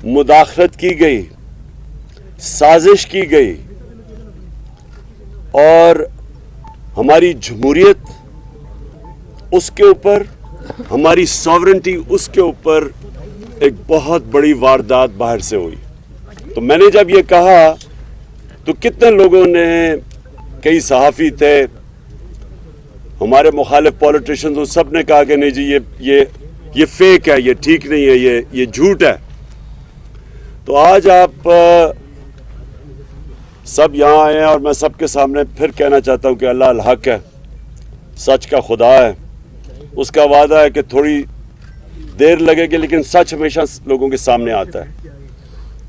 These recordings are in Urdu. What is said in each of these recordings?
مداخلت کی گئی، سازش کی گئی اور ہماری جمہوریت اس کے اوپر، ہماری ساورنٹی اس کے اوپر ایک بہت بڑی واردات باہر سے ہوئی۔ تو میں نے جب یہ کہا تو کتنے لوگوں نے، کئی صحافی تھے، ہمارے مخالف پولیٹیشنز، وہ سب نے کہا کہ نہیں جی یہ فیک ہے، یہ ٹھیک نہیں ہے، یہ جھوٹ ہے۔ تو آج آپ سب یہاں آئے ہیں اور میں سب کے سامنے پھر کہنا چاہتا ہوں کہ اللہ الحق ہے، سچ کا خدا ہے، اس کا وعدہ ہے کہ تھوڑی دیر لگے گی لیکن سچ ہمیشہ لوگوں کے سامنے آتا ہے۔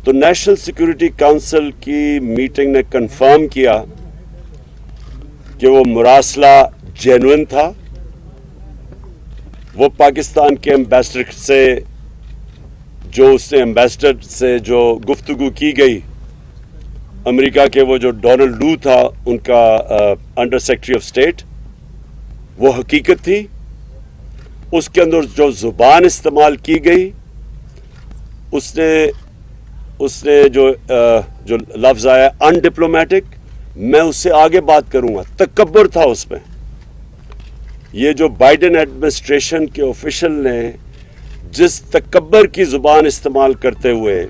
تو نیشنل سیکیورٹی کونسل کی میٹنگ نے کنفرم کیا کہ وہ مراسلہ جینوئن تھا، وہ پاکستان کے ایمبیسڈر سے جو گفتگو کی گئی، امریکہ کے وہ جو ڈونلڈ لو تھا ان کا انڈر سیکرٹری آف اسٹیٹ، وہ حقیقت تھی۔ اس کے اندر جو زبان استعمال کی گئی، اس نے جو لفظ آیا ان ڈپلومیٹک، میں اس سے آگے بات کروں گا، تکبر تھا اس میں۔ یہ جو بائیڈن ایڈمنسٹریشن کے آفیشل نے جس تکبر کی زبان استعمال کرتے ہوئے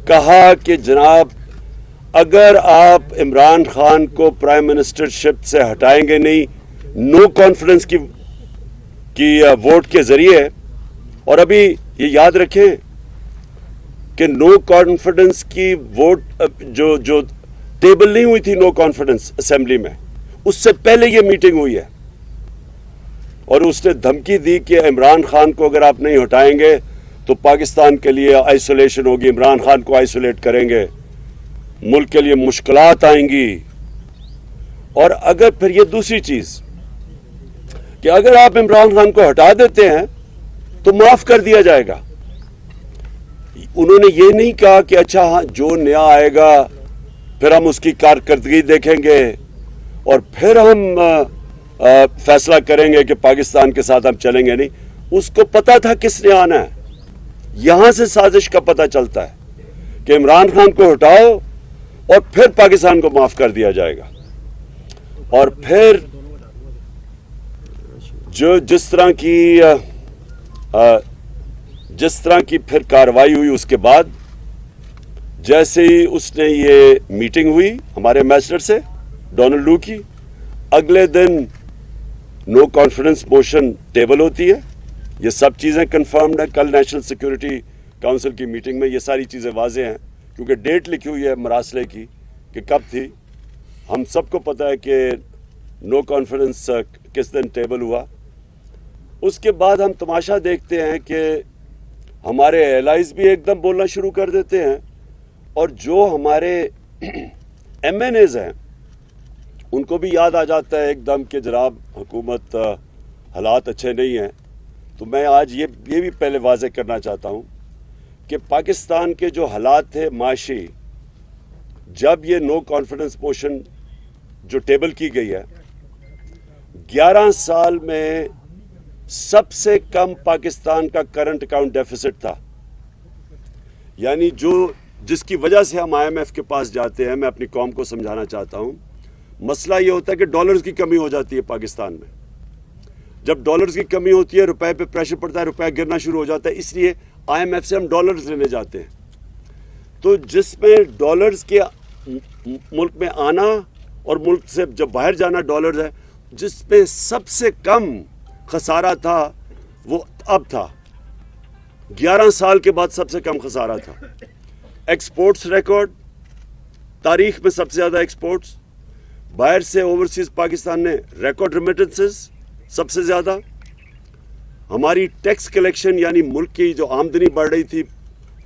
کہا کہ جناب اگر آپ عمران خان کو پرائم منسٹرشپ سے ہٹائیں گے نہیں نو کانفیڈنس کی ووٹ کے ذریعے، اور ابھی یہ یاد رکھیں کہ نو کانفیڈنس کی ووٹ جو ٹیبل نہیں ہوئی تھی نو کانفیڈنس اسمبلی میں، اس سے پہلے یہ میٹنگ ہوئی ہے، اور اس نے دھمکی دی کہ عمران خان کو اگر آپ نہیں ہٹائیں گے تو پاکستان کے لیے آئسولیشن ہوگی، عمران خان کو آئسولیٹ کریں گے، ملک کے لیے مشکلات آئیں گی۔ اور اگر پھر یہ دوسری چیز کہ اگر آپ عمران خان کو ہٹا دیتے ہیں تو معاف کر دیا جائے گا۔ انہوں نے یہ نہیں کہا کہ اچھا ہاں جو نیا آئے گا پھر ہم اس کی کارکردگی دیکھیں گے اور پھر ہم فیصلہ کریں گے کہ پاکستان کے ساتھ ہم چلیں گے، نہیں، اس کو پتا تھا کس نے آنا ہے۔ یہاں سے سازش کا پتہ چلتا ہے کہ عمران خان کو ہٹاؤ اور پھر پاکستان کو معاف کر دیا جائے گا۔ اور پھر جس طرح کی پھر کارروائی ہوئی، اس کے بعد جیسے ہی اس نے یہ میٹنگ ہوئی ہمارے ایمبیسڈر سے ڈونلڈ لو کی، اگلے دن نو کانفیڈنس موشن ٹیبل ہوتی ہے۔ یہ سب چیزیں کنفرمڈ ہیں، کل نیشنل سیکیورٹی کونسل کی میٹنگ میں یہ ساری چیزیں واضح ہیں، کیونکہ ڈیٹ لکھی ہوئی ہے مراسلے کی کہ کب تھی۔ ہم سب کو پتہ ہے کہ نو کانفیڈنس کس دن ٹیبل ہوا۔ اس کے بعد ہم تماشا دیکھتے ہیں کہ ہمارے ایلائز بھی ایک دم بولنا شروع کر دیتے ہیں، اور جو ہمارے ایم این ایز ہیں ان کو بھی یاد آ جاتا ہے ایک دم کہ جناب حکومت حالات اچھے نہیں ہیں۔ تو میں آج یہ بھی پہلے واضح کرنا چاہتا ہوں کہ پاکستان کے جو حالات تھے معاشی، جب یہ نو کانفیڈنس موشن جو ٹیبل کی گئی ہے، 11 سال میں سب سے کم پاکستان کا کرنٹ اکاؤنٹ ڈیفیسٹ تھا، یعنی جس کی وجہ سے ہم آئی ایم ایف کے پاس جاتے ہیں۔ میں اپنی قوم کو سمجھانا چاہتا ہوں، مسئلہ یہ ہوتا ہے کہ ڈالرز کی کمی ہو جاتی ہے پاکستان میں۔ جب ڈالرز کی کمی ہوتی ہے، روپے پہ پریشر پڑتا ہے، روپے گرنا شروع ہو جاتا ہے، اس لیے آئی ایم ایف سے ہم ڈالرز لینے جاتے ہیں۔ تو جس میں ڈالرز کے ملک میں آنا اور ملک سے جب باہر جانا ڈالرز ہے، جس پہ سب سے کم خسارہ تھا وہ اب تھا، 11 سال کے بعد سب سے کم خسارہ تھا۔ ایکسپورٹس ریکارڈ، تاریخ میں سب سے زیادہ ایکسپورٹس، باہر سے اوورسیز پاکستان نے ریکارڈ ریمیٹنسز سب سے زیادہ، ہماری ٹیکس کلیکشن یعنی ملک کی جو آمدنی بڑھ رہی تھی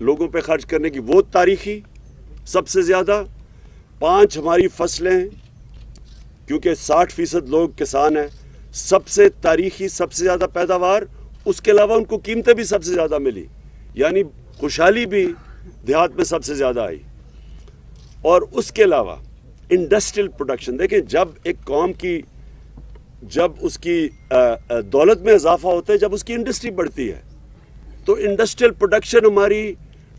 لوگوں پہ خرچ کرنے کی، وہ تاریخی سب سے زیادہ۔ 5 ہماری فصلیں، کیونکہ 60% لوگ کسان ہیں، سب سے تاریخی سب سے زیادہ پیداوار، اس کے علاوہ ان کو قیمتیں بھی سب سے زیادہ ملی، یعنی خوشحالی بھی دیہات میں سب سے زیادہ آئی۔ اور اس کے علاوہ انڈسٹریل پروڈکشن، دیکھیں جب ایک قوم کی جب اس کی دولت میں اضافہ ہوتا ہے، جب اس کی انڈسٹری بڑھتی ہے، تو انڈسٹریل پروڈکشن ہماری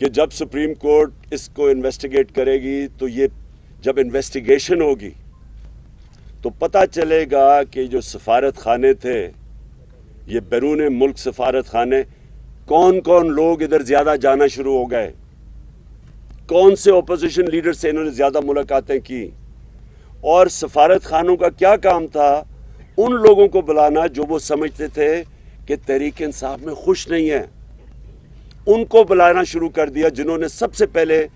کہ جب سپریم کورٹ اس کو انویسٹیگیٹ کرے گی تو یہ جب انویسٹیگیشن ہوگی تو پتہ چلے گا کہ جو سفارت خانے تھے یہ بیرون ملک سفارت خانے کون کون لوگ ادھر زیادہ جانا شروع ہو گئے, کون سے اپوزیشن لیڈر سے انہوں نے زیادہ ملاقاتیں کی, اور سفارت خانوں کا کیا کام تھا ان لوگوں کو بلانا جو وہ سمجھتے تھے کہ تحریک انصاف میں خوش نہیں ہے, ان کو بلانا شروع کر دیا جنہوں نے سب سے پہلے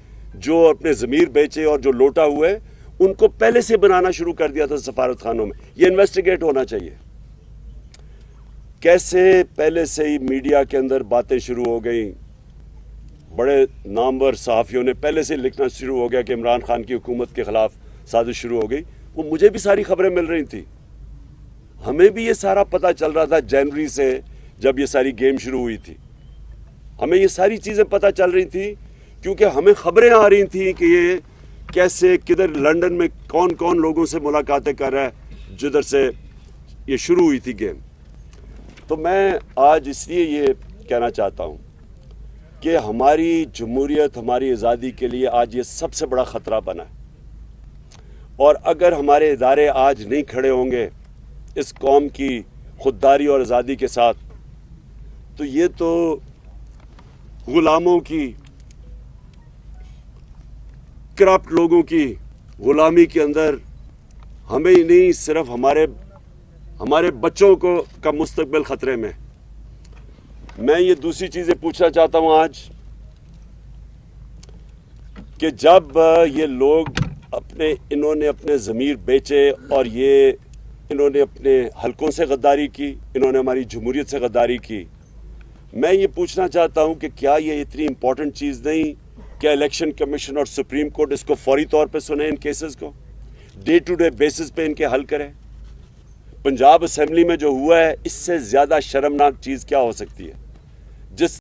جو اپنے ضمیر بیچے اور جو لوٹا ہوئے ان کو پہلے سے بنانا شروع کر دیا تھا سفارت خانوں میں. یہ انویسٹیگیٹ ہونا چاہیے. کیسے پہلے سے ہی میڈیا کے اندر باتیں شروع ہو گئیں, بڑے نامور صحافیوں نے پہلے سے لکھنا شروع ہو گیا کہ عمران خان کی حکومت کے خلاف سازش شروع ہو گئی. وہ مجھے بھی ساری خبریں مل رہی تھیں, ہمیں بھی یہ سارا پتہ چل رہا تھا جنوری سے جب یہ ساری گیم شروع ہوئی تھی, ہمیں یہ ساری چیزیں پتہ چل رہی تھیں کیونکہ ہمیں خبریں آ رہی تھیں کہ یہ کیسے کدھر لنڈن میں کون کون لوگوں سے ملاقاتیں کر رہا ہے جدھر سے یہ شروع ہوئی تھی گیم. تو میں آج اس لیے یہ کہنا چاہتا ہوں کہ ہماری جمہوریت, ہماری آزادی کے لیے آج یہ سب سے بڑا خطرہ بنا ہے, اور اگر ہمارے ادارے آج نہیں کھڑے ہوں گے اس قوم کی خودداری اور آزادی کے ساتھ تو یہ تو غلاموں کی, کرپٹ لوگوں کی غلامی کے اندر ہمیں ہی نہیں صرف ہمارے بچوں کا مستقبل خطرے میں. میں یہ دوسری چیزیں پوچھنا چاہتا ہوں آج کہ جب یہ لوگ انہوں نے اپنے ضمیر بیچے اور انہوں نے اپنے حلقوں سے غداری کی, انہوں نے ہماری جمہوریت سے غداری کی, میں یہ پوچھنا چاہتا ہوں کہ کیا یہ اتنی امپورٹنٹ چیز نہیں کہ الیکشن کمیشن اور سپریم کورٹ اس کو فوری طور پہ سنیں, ان کیسز کو ڈے ٹو ڈے بیسس پہ ان کے حل کریں. پنجاب اسمبلی میں جو ہوا ہے اس سے زیادہ شرمناک چیز کیا ہو سکتی ہے؟ جس